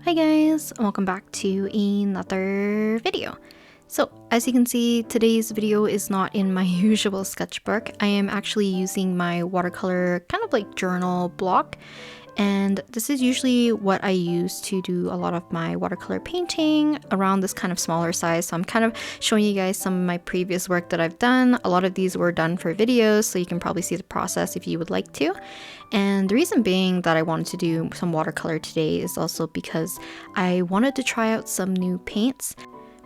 Hi guys, and welcome back to another video. So as you can see, today's video is not in my usual sketchbook. I am actually using my watercolor kind of like journal block, and this is usually what I use to do a lot of my watercolor painting around this kind of smaller size. So I'm kind of showing you guys some of my previous work that I've done. A lot of these were done for videos, so you can probably see the process if you would like to. And the reason being that I wanted to do some watercolor today is also because I wanted to try out some new paints.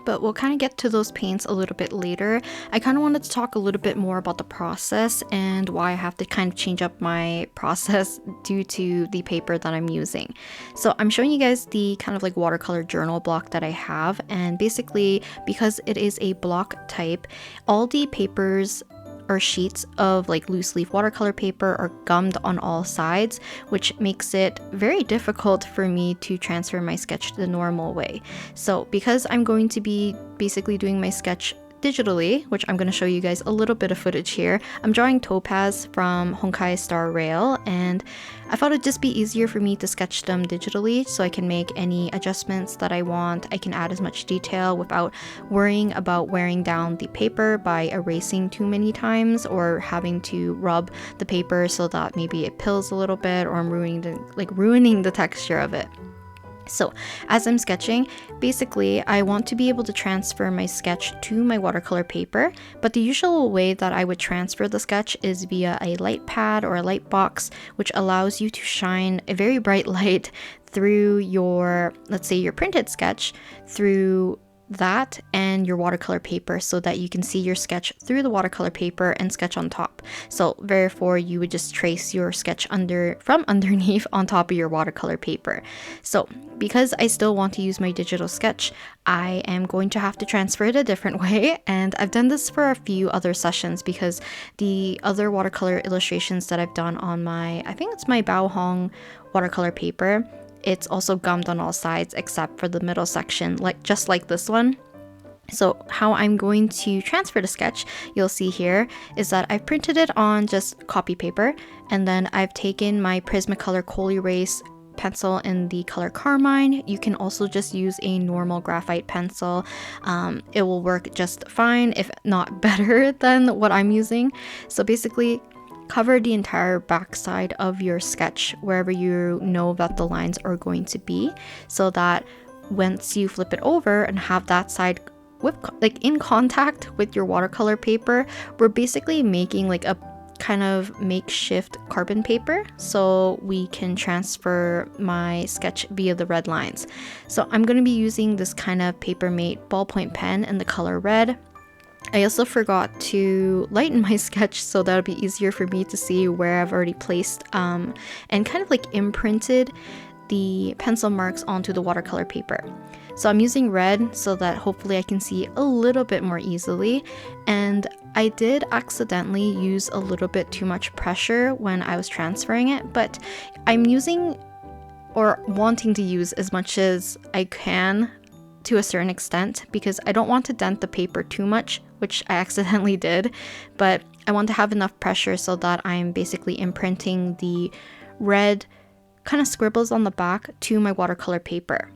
But we'll kind of get to those paints a little bit later. I kind of wanted to talk a little bit more about the process and why I have to kind of change up my process due to the paper that I'm using. So I'm showing you guys the kind of like watercolor journal block that I have, and basically because it is a block type, all the papers or sheets of like loose leaf watercolor paper are gummed on all sides, which makes it very difficult for me to transfer my sketch the normal way. So because I'm going to be basically doing my sketch digitally, which I'm going to show you guys a little bit of footage here, I'm drawing Topaz from Honkai Star Rail, and I thought it'd just be easier for me to sketch them digitally so I can make any adjustments that I want. I can add as much detail without worrying about wearing down the paper by erasing too many times or having to rub the paper so that maybe it pills a little bit or I'm ruining the texture of it. So as I'm sketching, basically I want to be able to transfer my sketch to my watercolor paper, but the usual way that I would transfer the sketch is via a light pad or a light box, which allows you to shine a very bright light through your, let's say your printed sketch, through that and your watercolor paper so that you can see your sketch through the watercolor paper and sketch on top. So therefore you would just trace your sketch from underneath on top of your watercolor paper. So because I still want to use my digital sketch, I am going to have to transfer it a different way, and I've done this for a few other sessions because the other watercolor illustrations that I've done on I think it's my Bao Hong watercolor paper, it's also gummed on all sides except for the middle section, just like this one. So how I'm going to transfer the sketch, you'll see here, is that I've printed it on just copy paper, and then I've taken my Prismacolor Col-Erase pencil in the color Carmine. You can also just use a normal graphite pencil. It will work just fine, if not better than what I'm using. So basically, cover the entire backside of your sketch wherever you know that the lines are going to be, so that once you flip it over and have that side with in contact with your watercolor paper, we're basically making like a kind of makeshift carbon paper so we can transfer my sketch via the red lines. So I'm going to be using this kind of Papermate ballpoint pen in the color red. I also forgot to lighten my sketch so that would be easier for me to see where I've already placed and kind of like imprinted the pencil marks onto the watercolor paper. So I'm using red so that hopefully I can see a little bit more easily, and I did accidentally use a little bit too much pressure when I was transferring it, but I'm using or wanting to use as much as I can to a certain extent because I don't want to dent the paper too much, which I accidentally did, but I want to have enough pressure so that I'm basically imprinting the red kind of scribbles on the back to my watercolor paper.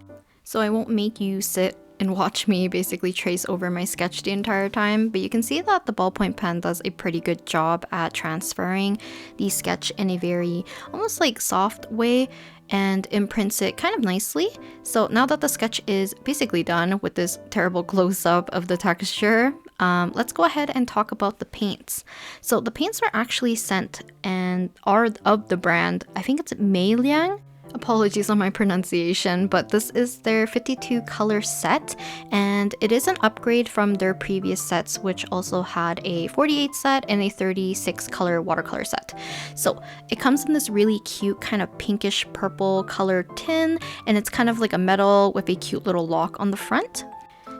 So I won't make you sit and watch me basically trace over my sketch the entire time, but you can see that the ballpoint pen does a pretty good job at transferring the sketch in a very almost like soft way and imprints it kind of nicely. So now that the sketch is basically done with this terrible close-up of the texture, let's go ahead and talk about the paints. So the paints were actually sent and are of the brand, I think it's MeiLaing. Apologies on my pronunciation, but this is their 52 color set, and it is an upgrade from their previous sets, which also had a 48 set and a 36 color watercolor set. So it comes in this really cute kind of pinkish purple colored tin, and it's kind of like a metal with a cute little lock on the front.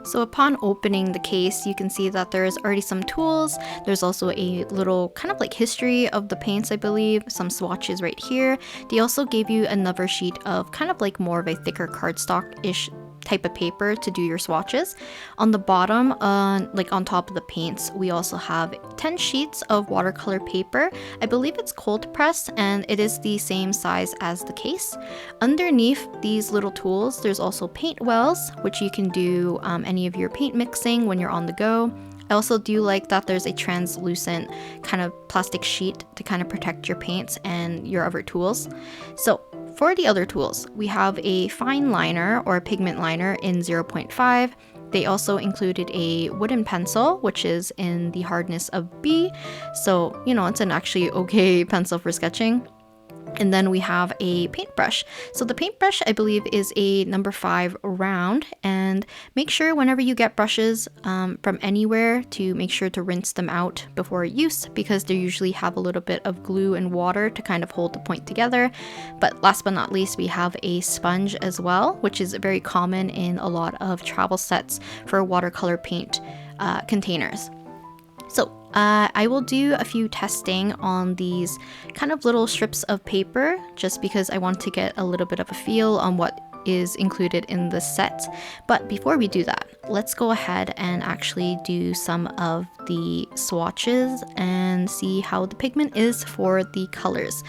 So upon opening the case, you can see that there's already some tools. There's also a little kind of like history of the paints, I believe, some swatches right here. They also gave you another sheet of kind of like more of a thicker cardstock-ish type of paper to do your swatches. On the bottom, like on top of the paints, we also have 10 sheets of watercolor paper. I believe it's cold pressed and it is the same size as the case. Underneath these little tools, there's also paint wells, which you can do any of your paint mixing when you're on the go. I also do like that there's a translucent kind of plastic sheet to kind of protect your paints and your other tools. So for the other tools, we have a fine liner or a pigment liner in 0.5. They also included a wooden pencil, which is in the hardness of B. So, you know, it's an actually okay pencil for sketching. And then we have a paintbrush. So the paintbrush, I believe, is a number 5 round. And make sure whenever you get brushes from anywhere to make sure to rinse them out before use, because they usually have a little bit of glue and water to kind of hold the point together. But last but not least, we have a sponge as well, which is very common in a lot of travel sets for watercolor paint containers. So I will do a few testing on these kind of little strips of paper just because I want to get a little bit of a feel on what is included in the set. But before we do that, let's go ahead and actually do some of the swatches and see how the pigment is for the colors.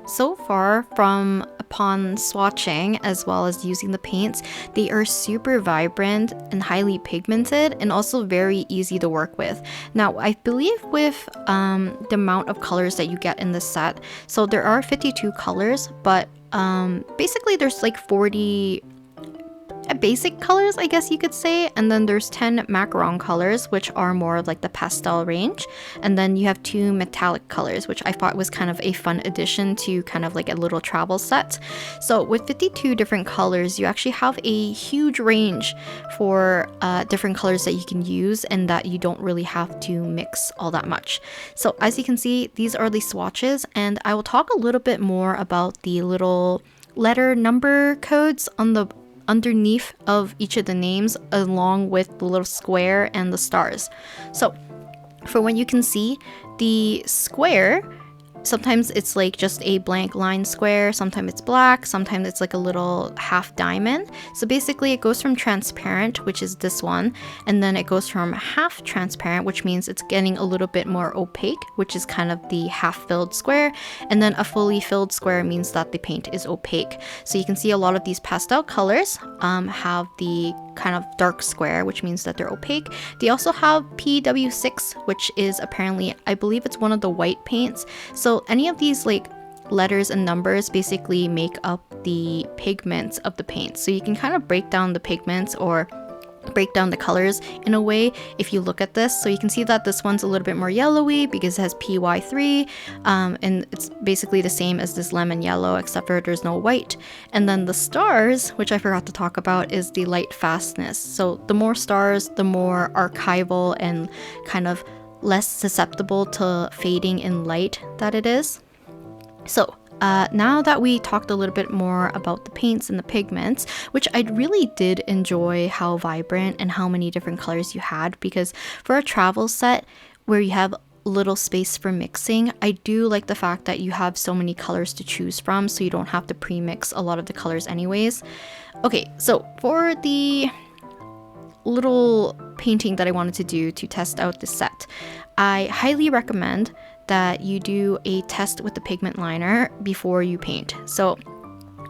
So far, from upon swatching as well as using the paints, they are super vibrant and highly pigmented and also very easy to work with. Now, I believe with the amount of colors that you get in this set, so there are 52 colors, but basically there's like 40 basic colors, I guess you could say, and then there's 10 macaron colors, which are more like the pastel range, and then you have 2 metallic colors, which I thought was kind of a fun addition to kind of like a little travel set. So with 52 different colors, you actually have a huge range for different colors that you can use and that you don't really have to mix all that much. So as you can see, these are the swatches, and I will talk a little bit more about the little letter number codes on the underneath of each of the names, along with the little square and the stars. So for when you can see the square, sometimes it's like just a blank line square, sometimes it's black, sometimes it's like a little half diamond. So basically it goes from transparent, which is this one, and then it goes from half transparent, which means it's getting a little bit more opaque, which is kind of the half filled square, and then a fully filled square means that the paint is opaque. So you can see a lot of these pastel colors have the kind of dark square, which means that they're opaque. They also have PW6, which is apparently, I believe it's one of the white paints. So any of these like letters and numbers basically make up the pigments of the paint. So you can kind of break down the pigments or break down the colors in a way if you look at this. So you can see that this one's a little bit more yellowy because it has PY3, and it's basically the same as this lemon yellow except for there's no white. And then the stars, which I forgot to talk about, is the light fastness. So the more stars, the more archival and kind of less susceptible to fading in light that it is. So now that we talked a little bit more about the paints and the pigments, which I really did enjoy how vibrant and how many different colors you had, because for a travel set where you have little space for mixing, I do like the fact that you have so many colors to choose from, so you don't have to pre-mix a lot of the colors anyways. Okay, so for the little painting that I wanted to do to test out this set, I highly recommend that you do a test with the pigment liner before you paint. So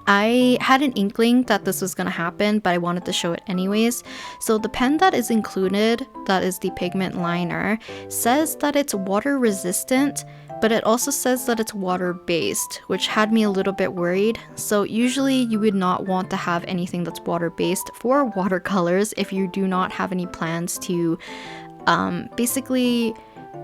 I had an inkling that this was going to happen, but I wanted to show it anyways. So the pen that is included, that is the pigment liner, says that it's water resistant, but it also says that it's water based, which had me a little bit worried. So usually you would not want to have anything that's water based for watercolors if you do not have any plans to basically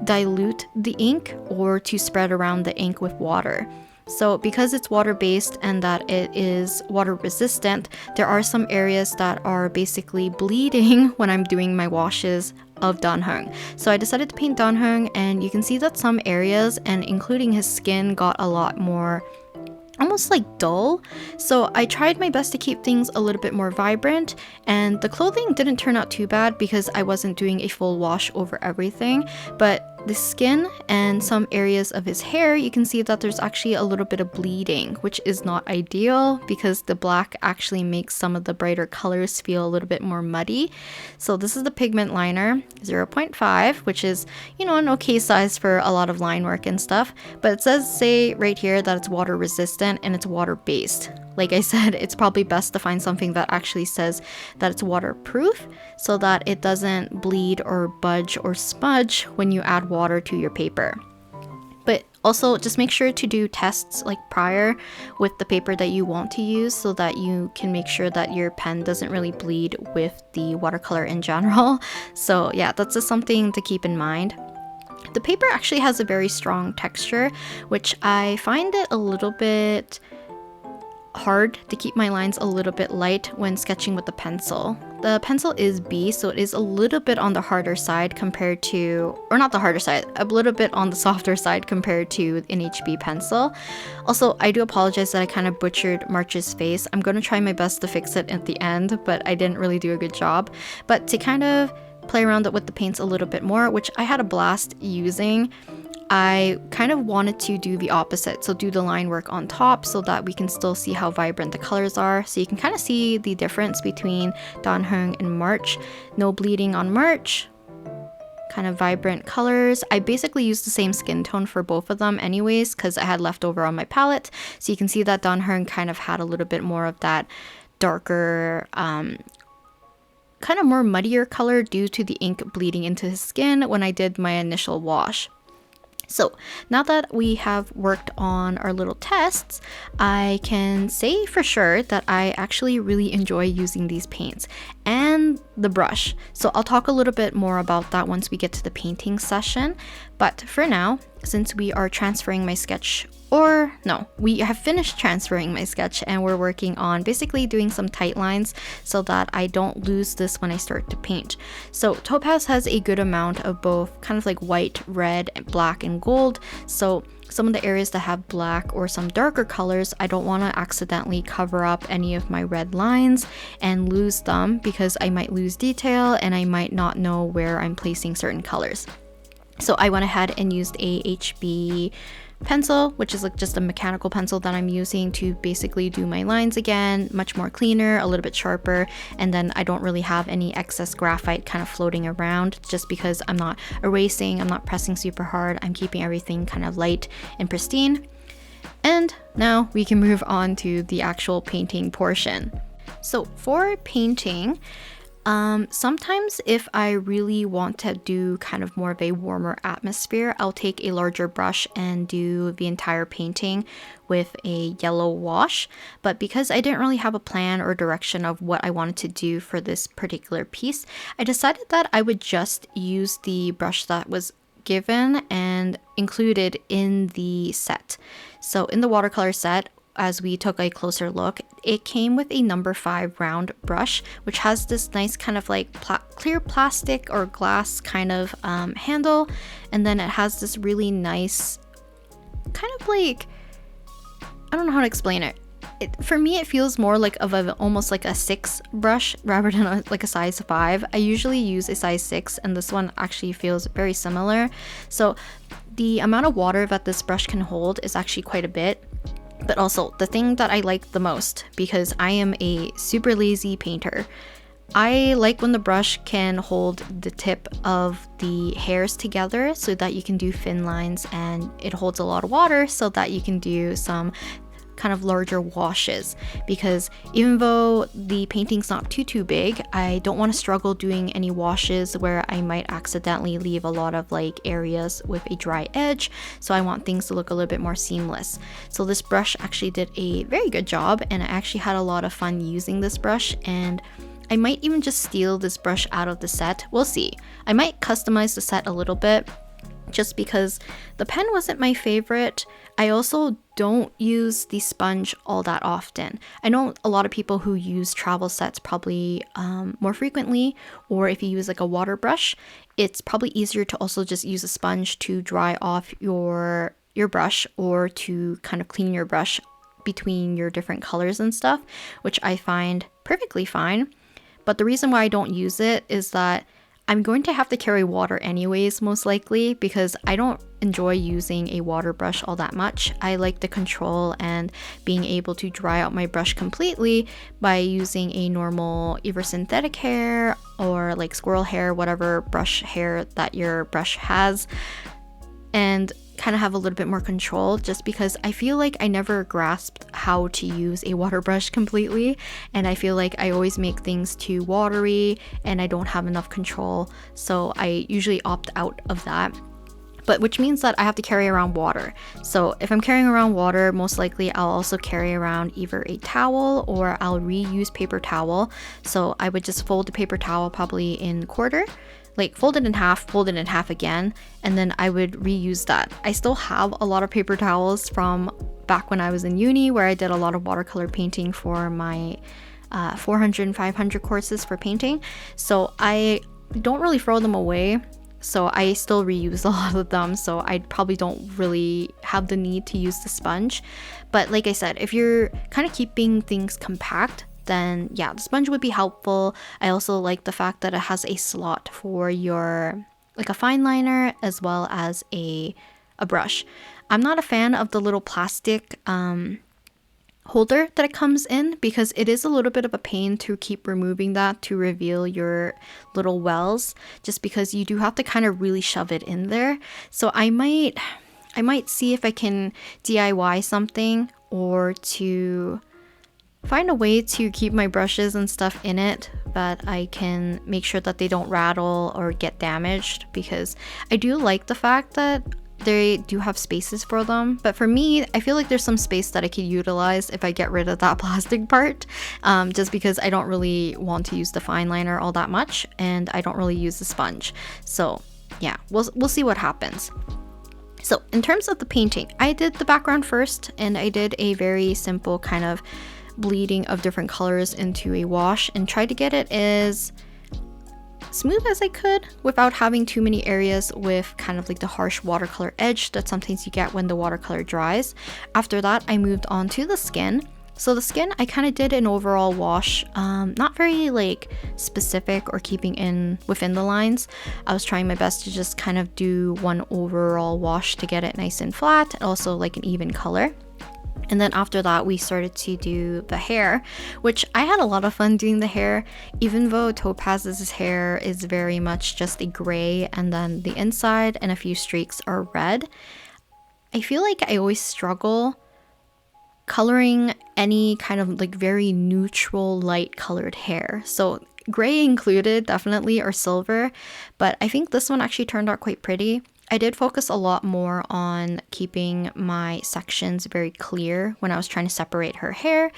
dilute the ink or to spread around the ink with water. So because it's water based and that it is water resistant, there are some areas that are basically bleeding when I'm doing my washes of Dan Heng. So I decided to paint Dan Heng, and you can see that some areas, and including his skin, got a lot more almost like dull. So I tried my best to keep things a little bit more vibrant, and the clothing didn't turn out too bad because I wasn't doing a full wash over everything. But the skin and some areas of his hair, you can see that there's actually a little bit of bleeding, which is not ideal because the black actually makes some of the brighter colors feel a little bit more muddy. So this is the pigment liner, 0.5, which is, you know, an okay size for a lot of line work and stuff. But it says, say right here, that it's water resistant and it's water based. Like I said, it's probably best to find something that actually says that it's waterproof so that it doesn't bleed or budge or smudge when you add water to your paper. But also just make sure to do tests like prior with the paper that you want to use so that you can make sure that your pen doesn't really bleed with the watercolor in general. So yeah, that's just something to keep in mind. The paper actually has a very strong texture, which I find it a little bit hard to keep my lines a little bit light when sketching with the pencil. The pencil is B, so it is a little bit on the harder side compared to, or not the harder side, a little bit on the softer side compared to an HB pencil. Also, I do apologize that I kind of butchered March's face. I'm going to try my best to fix it at the end, but I didn't really do a good job. But to kind of play around with the paints a little bit more, which I had a blast using, I kind of wanted to do the opposite, so do the line work on top so that we can still see how vibrant the colors are. So you can kind of see the difference between Dan Heng and March. No bleeding on March, kind of vibrant colors. I basically used the same skin tone for both of them anyways because I had leftover on my palette. So you can see that Dan Heng kind of had a little bit more of that darker, kind of more muddier color due to the ink bleeding into his skin when I did my initial wash. So now that we have worked on our little tests, I can say for sure that I actually really enjoy using these paints and the brush. So I'll talk a little bit more about that once we get to the painting session. But for now, since we are transferring my sketch, or no, we have finished transferring my sketch and we're working on basically doing some tight lines so that I don't lose this when I start to paint. So Topaz has a good amount of both kind of like white, red, black, and gold. So some of the areas that have black or some darker colors, I don't want to accidentally cover up any of my red lines and lose them because I might lose detail and I might not know where I'm placing certain colors. So I went ahead and used a HB pencil, which is like just a mechanical pencil that I'm using to basically do my lines again, much more cleaner, a little bit sharper, and then I don't really have any excess graphite kind of floating around just because I'm not erasing, I'm not pressing super hard, I'm keeping everything kind of light and pristine. And now we can move on to the actual painting portion. So for painting, sometimes if I really want to do kind of more of a warmer atmosphere, I'll take a larger brush and do the entire painting with a yellow wash. But because I didn't really have a plan or direction of what I wanted to do for this particular piece, I decided that I would just use the brush that was given and included in the set. So in the watercolor set, as we took a closer look, it came with a number 5 round brush, which has this nice kind of like clear plastic or glass kind of handle, and then it has this really nice kind of like, I don't know how to explain it. For me, it feels more like almost like a 6 brush rather than like a size 5. I usually use a size 6, and this one actually feels very similar. So the amount of water that this brush can hold is actually quite a bit. But also, the thing that I like the most, because I am a super lazy painter, I like when the brush can hold the tip of the hairs together so that you can do thin lines, and it holds a lot of water so that you can do some kind of larger washes, because even though the painting's not too big, I don't want to struggle doing any washes where I might accidentally leave a lot of like areas with a dry edge. So I want things to look a little bit more seamless. So this brush actually did a very good job, and I actually had a lot of fun using this brush, and I might even just steal this brush out of the set. We'll see. I might customize the set a little bit just because the pen wasn't my favorite. I also don't use the sponge all that often. I know a lot of people who use travel sets probably more frequently, or if you use like a water brush, it's probably easier to also just use a sponge to dry off your brush or to kind of clean your brush between your different colors and stuff, which I find perfectly fine. But the reason why I don't use it is that I'm going to have to carry water anyways, most likely, because I don't enjoy using a water brush all that much. I like the control and being able to dry out my brush completely by using a normal either synthetic hair or like squirrel hair, whatever brush hair that your brush has, and kind of have a little bit more control, just because I feel like I never grasped how to use a water brush completely, and I feel like I always make things too watery and I don't have enough control, so I usually opt out of that. But which means that I have to carry around water. So if I'm carrying around water, most likely I'll also carry around either a towel or I'll reuse paper towel. So I would just fold the paper towel probably in quarter, like fold it in half again, and then I would reuse that. I still have a lot of paper towels from back when I was in uni, where I did a lot of watercolor painting for my 400 and 500 courses for painting. So I don't really throw them away. So I still reuse a lot of them, so I probably don't really have the need to use the sponge. But like I said, if you're kind of keeping things compact, then yeah, the sponge would be helpful. I also like the fact that it has a slot for your, like a fine liner as well as a brush. I'm not a fan of the little plastic holder that it comes in, because it is a little bit of a pain to keep removing that to reveal your little wells, just because you do have to kind of really shove it in there. So I might see if I can DIY something, or to find a way to keep my brushes and stuff in it, but I can make sure that they don't rattle or get damaged, because I do like the fact that they do have spaces for them. But for me, I feel like there's some space that I could utilize if I get rid of that plastic part, just because I don't really want to use the fine liner all that much, and I don't really use the sponge. So yeah, we'll see what happens. So in terms of the painting, I did the background first, and I did a very simple kind of bleeding of different colors into a wash, and tried to get it as smooth as I could without having too many areas with kind of like the harsh watercolor edge that sometimes you get when the watercolor dries. After that, I moved on to the skin. So the skin, I kind of did an overall wash, not very like specific or keeping in within the lines. I was trying my best to just kind of do one overall wash to get it nice and flat, and also like an even color. And then after that, we started to do the hair, which I had a lot of fun doing the hair, even though Topaz's hair is very much just a gray, and then the inside and a few streaks are red. I feel like I always struggle coloring any kind of like very neutral light colored hair. So gray included, definitely, or silver, but I think this one actually turned out quite pretty. I did focus a lot more on keeping my sections very clear when I was trying to separate her hair.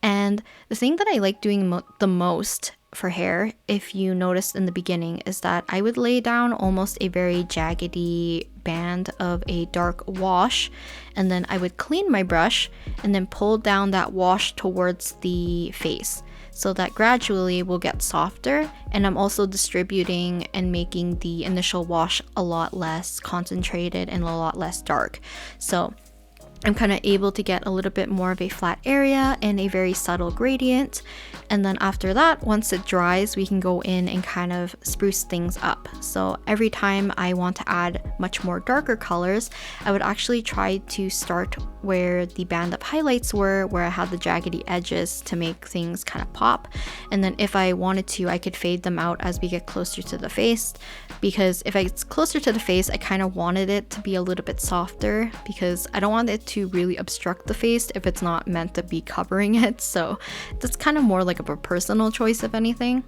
And the thing that I like doing the most for hair, if you noticed in the beginning, is that I would lay down almost a very jaggedy band of a dark wash, and then I would clean my brush and then pull down that wash towards the face, so that gradually will get softer. And I'm also distributing and making the initial wash a lot less concentrated and a lot less dark. So I'm kind of able to get a little bit more of a flat area and a very subtle gradient. And then after that, once it dries, we can go in and kind of spruce things up. So every time I want to add much more darker colors, I would actually try to start where the band of highlights were, where I had the jaggedy edges to make things kind of pop. And then if I wanted to, I could fade them out as we get closer to the face, because if it's closer to the face, I kind of wanted it to be a little bit softer, because I don't want it to really obstruct the face if it's not meant to be covering it. So that's kind of more like a personal choice, if anything.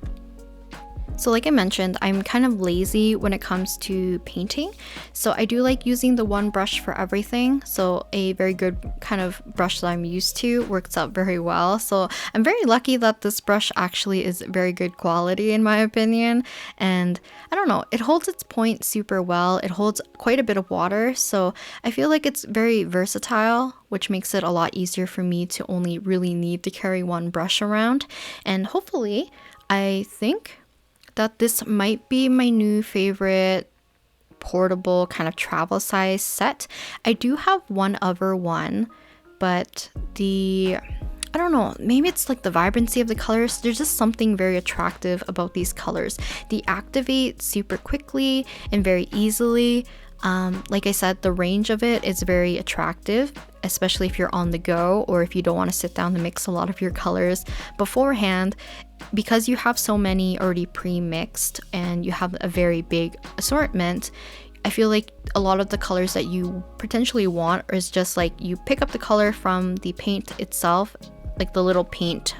So like I mentioned, I'm kind of lazy when it comes to painting. So I do like using the one brush for everything. So a very good kind of brush that I'm used to works out very well. So I'm very lucky that this brush actually is very good quality in my opinion. And I don't know, it holds its point super well. It holds quite a bit of water. So I feel like it's very versatile, which makes it a lot easier for me to only really need to carry one brush around. And hopefully, I think that this might be my new favorite portable kind of travel size set. I do have one other one, but I don't know, maybe it's like the vibrancy of the colors. There's just something very attractive about these colors. They activate super quickly and very easily. Like I said, the range of it is very attractive, especially if you're on the go or if you don't want to sit down and mix a lot of your colors beforehand. Because you have so many already pre-mixed and you have a very big assortment, I feel like a lot of the colors that you potentially want is just like you pick up the color from the paint itself, like the little paint,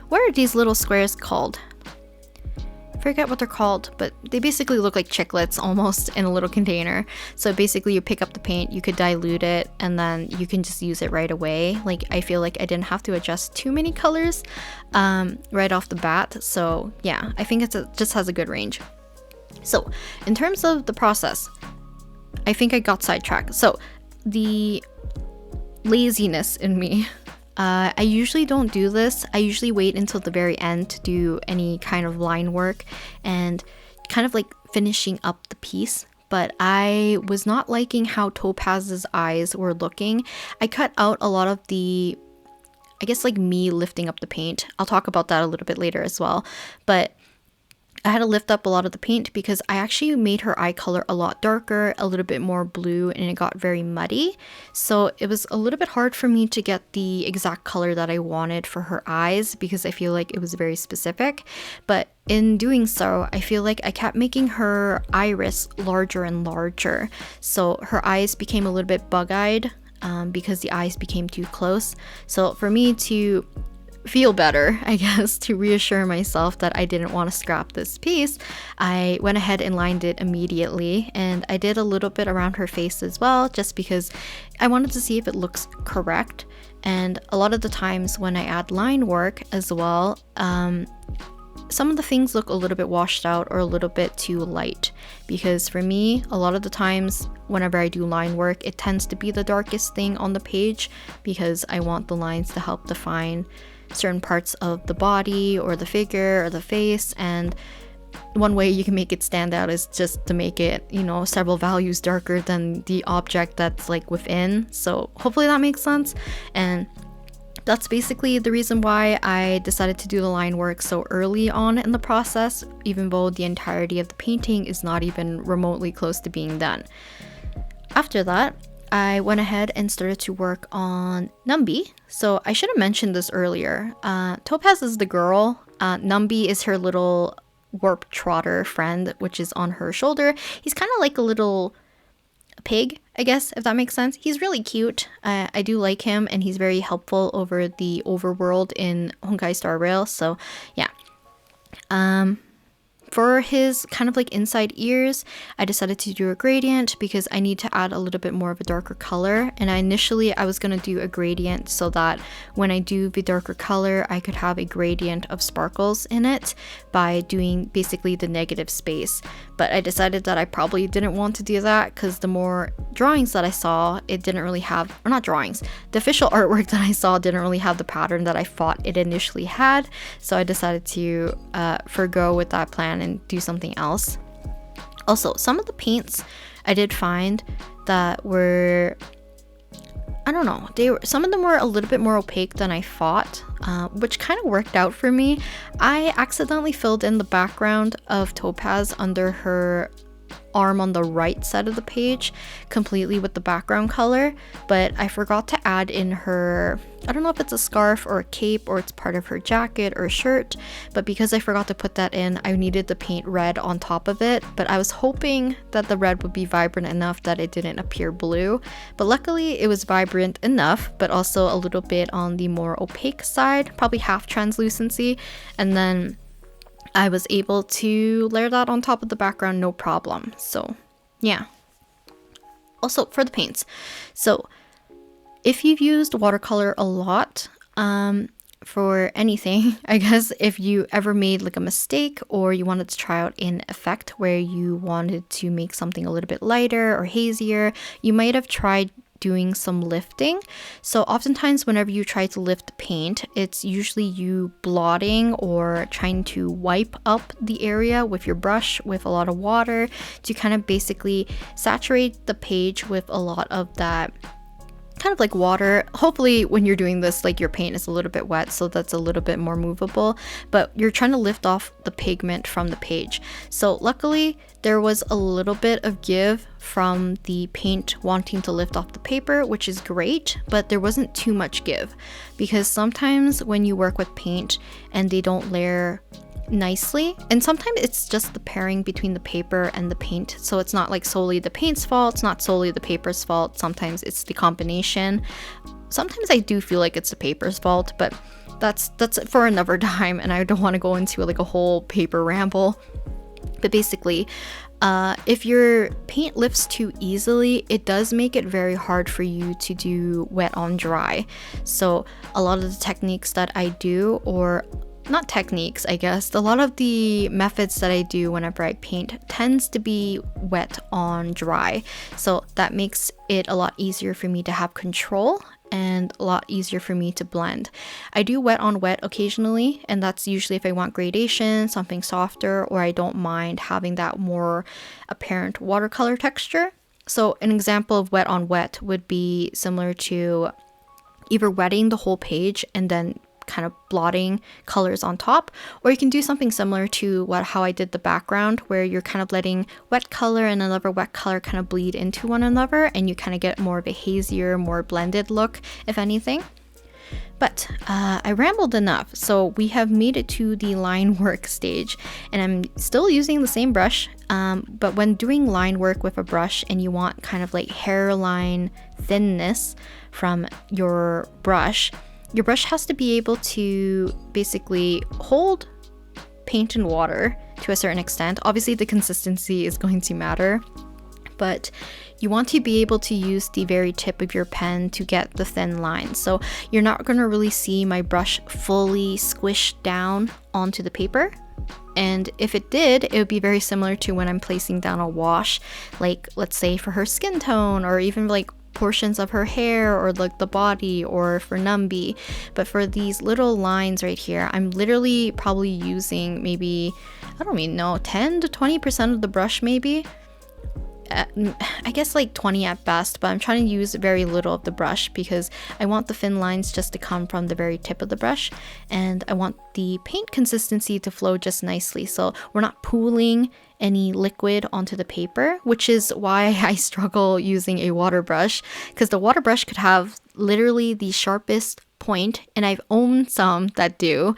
what are these little squares called? I forget what they're called, but they basically look like chiclets almost in a little container. So basically you pick up the paint, you could dilute it, and then you can just use it right away. Like I feel like I didn't have to adjust too many colors right off the bat. So yeah, I think it just has a good range. So in terms of the process, I think I got sidetracked. So the laziness in me, I usually don't do this. I usually wait until the very end to do any kind of line work and kind of like finishing up the piece. But I was not liking how Topaz's eyes were looking. I cut out a lot of the, I guess, like me lifting up the paint. I'll talk about that a little bit later as well. But I had to lift up a lot of the paint because I actually made her eye color a lot darker, a little bit more blue, and it got very muddy. So it was a little bit hard for me to get the exact color that I wanted for her eyes because I feel like it was very specific. But in doing so, I feel like I kept making her iris larger and larger. So her eyes became a little bit bug-eyed because the eyes became too close. So for me to feel better, I guess, to reassure myself that I didn't want to scrap this piece, I went ahead and lined it immediately, and I did a little bit around her face as well, just because I wanted to see if it looks correct. And a lot of the times when I add line work as well, some of the things look a little bit washed out or a little bit too light, because for me, a lot of the times whenever I do line work, it tends to be the darkest thing on the page because I want the lines to help define certain parts of the body or the figure or the face. And one way you can make it stand out is just to make it, you know, several values darker than the object that's like within. So hopefully that makes sense. And that's basically the reason why I decided to do the line work so early on in the process, even though the entirety of the painting is not even remotely close to being done. After that, I went ahead and started to work on Numby. So I should have mentioned this earlier. Topaz is the girl. Numby is her little warp trotter friend, which is on her shoulder. He's kind of like a little pig, I guess, if that makes sense. He's really cute. I do like him, and he's very helpful over the overworld in Honkai Star Rail. So yeah. For his kind of like inside ears, I decided to do a gradient because I need to add a little bit more of a darker color. And initially I was going to do a gradient so that when I do the darker color, I could have a gradient of sparkles in it by doing basically the negative space. But I decided that I probably didn't want to do that because the more drawings that I saw, it didn't really have, or not drawings, the official artwork that I saw didn't really have the pattern that I thought it initially had. So I decided to forgo with that plan and do something else. Also, some of the paints I did find that were, I don't know, some of them were a little bit more opaque than I thought, which kind of worked out for me. I accidentally filled in the background of Topaz under her arm on the right side of the page completely with the background color, but I forgot to add in her, I don't know if it's a scarf or a cape or it's part of her jacket or shirt, but because I forgot to put that in, I needed to paint red on top of it. But I was hoping that the red would be vibrant enough that it didn't appear blue, but luckily it was vibrant enough, but also a little bit on the more opaque side, probably half translucency, and then I was able to layer that on top of the background, no problem. So yeah. Also for the paints. So if you've used watercolor a lot for anything, I guess if you ever made like a mistake or you wanted to try out an effect where you wanted to make something a little bit lighter or hazier, you might have tried doing some lifting. So oftentimes whenever you try to lift paint, it's usually you blotting or trying to wipe up the area with your brush with a lot of water to kind of basically saturate the page with a lot of that kind of like water. Hopefully when you're doing this, like your paint is a little bit wet, so that's a little bit more movable, but you're trying to lift off the pigment from the page. So luckily there was a little bit of give from the paint wanting to lift off the paper, which is great, but there wasn't too much give, because sometimes when you work with paint and they don't layer nicely, and sometimes it's just the pairing between the paper and the paint, so it's not like solely the paint's fault, it's not solely the paper's fault, sometimes it's the combination. Sometimes I do feel like it's the paper's fault, but that's for another time, and I don't want to go into like a whole paper ramble. But basically, if your paint lifts too easily, it does make it very hard for you to do wet on dry. So a lot of the techniques that I do, or not techniques, I guess, a lot of the methods that I do whenever I paint tends to be wet on dry. So that makes it a lot easier for me to have control and a lot easier for me to blend. I do wet on wet occasionally, and that's usually if I want gradation, something softer, or I don't mind having that more apparent watercolor texture. So an example of wet on wet would be similar to either wetting the whole page and then kind of blotting colors on top, or you can do something similar to how I did the background, where you're kind of letting wet color and another wet color kind of bleed into one another, and you kind of get more of a hazier, more blended look, if anything. But I rambled enough, so we have made it to the line work stage, and I'm still using the same brush, but when doing line work with a brush and you want kind of like hairline thinness from your brush has to be able to basically hold paint and water to a certain extent. Obviously the consistency is going to matter, but you want to be able to use the very tip of your pen to get the thin lines. So you're not going to really see my brush fully squished down onto the paper. And if it did, it would be very similar to when I'm placing down a wash, like let's say for her skin tone, or even like portions of her hair, or like the body, or for Numby. But for these little lines right here, I'm literally probably using maybe, I don't even know, 10 to 20% of the brush maybe. I guess like 20 at best, but I'm trying to use very little of the brush because I want the thin lines just to come from the very tip of the brush, and I want the paint consistency to flow just nicely, so we're not pooling any liquid onto the paper, which is why I struggle using a water brush, because the water brush could have literally the sharpest point, and I've owned some that do,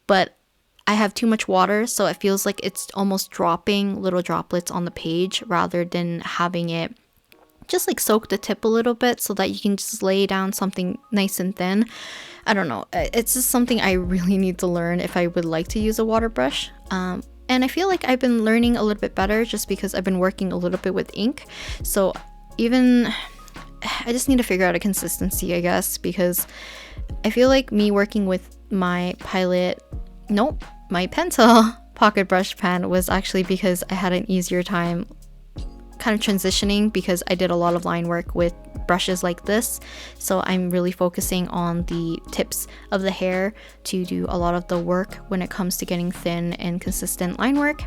but I have too much water, so it feels like it's almost dropping little droplets on the page rather than having it just like soak the tip a little bit so that you can just lay down something nice and thin. I don't know, it's just something I really need to learn if I would like to use a water brush. And I feel like I've been learning a little bit better just because I've been working a little bit with ink. So even I just need to figure out a consistency, I guess, because I feel like me working with my my pencil pocket brush pen was actually because I had an easier time kind of transitioning, because I did a lot of line work with brushes like this, so I'm really focusing on the tips of the hair to do a lot of the work when it comes to getting thin and consistent line work.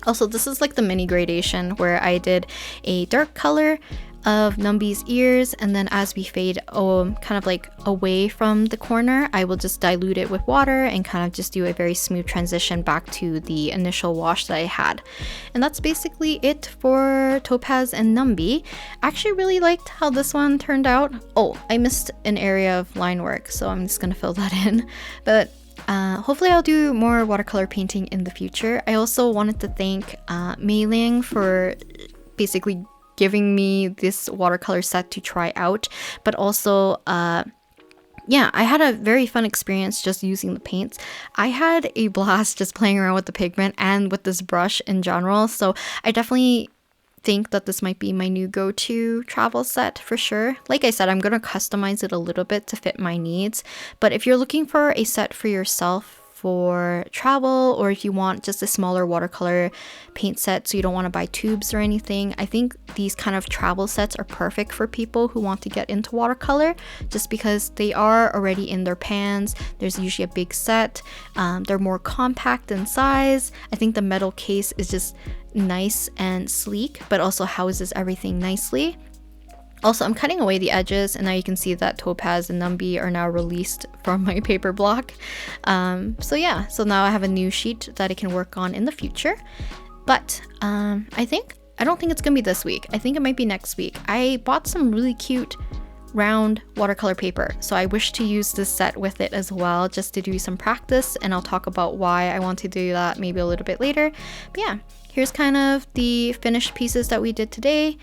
Also, this is like the mini gradation where I did a dark color of Numby's ears, and then as we fade kind of like away from the corner, I will just dilute it with water and kind of just do a very smooth transition back to the initial wash that I had. And that's basically it for Topaz and Numby. I actually really liked how this one turned out. Oh, I missed an area of line work, so I'm just gonna fill that in. But hopefully I'll do more watercolor painting in the future. I also wanted to thank MeiLaing for basically giving me this watercolor set to try out, but also yeah, I had a very fun experience just using the paints. I had a blast just playing around with the pigment and with this brush in general, so I definitely think that this might be my new go-to travel set for sure. Like I said, I'm gonna customize it a little bit to fit my needs, but if you're looking for a set for yourself for travel, or if you want just a smaller watercolor paint set so you don't want to buy tubes or anything, I think these kind of travel sets are perfect for people who want to get into watercolor, just because they are already in their pans. There's usually a big set, they're more compact in size. I think the metal case is just nice and sleek, but also houses everything nicely. Also, I'm cutting away the edges, and now you can see that Topaz and Numby are now released from my paper block. So yeah, so now I have a new sheet that I can work on in the future. But I don't think it's gonna be this week. I think it might be next week. I bought some really cute round watercolor paper, so I wish to use this set with it as well, just to do some practice, and I'll talk about why I want to do that maybe a little bit later. But yeah, here's kind of the finished pieces that we did today,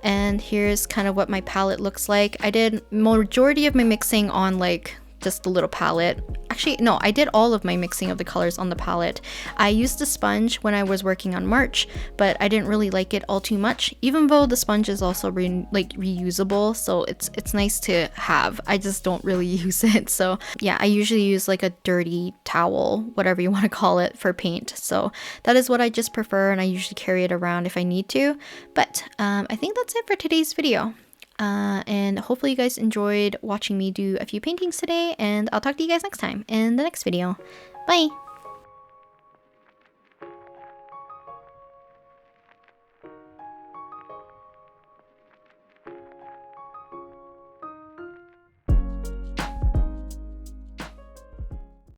and here's kind of what my palette looks like. I did majority of my mixing on like just the little palette. Actually, no, I did all of my mixing of the colors on the palette. I used a sponge when I was working on March, but I didn't really like it all too much, even though the sponge is also reusable, so it's nice to have. I just don't really use it. So yeah, I usually use like a dirty towel, whatever you want to call it, for paint. So that is what I just prefer, and I usually carry it around if I need to. But I think that's it for today's video. And hopefully you guys enjoyed watching me do a few paintings today, and I'll talk to you guys next time in the next video. Bye!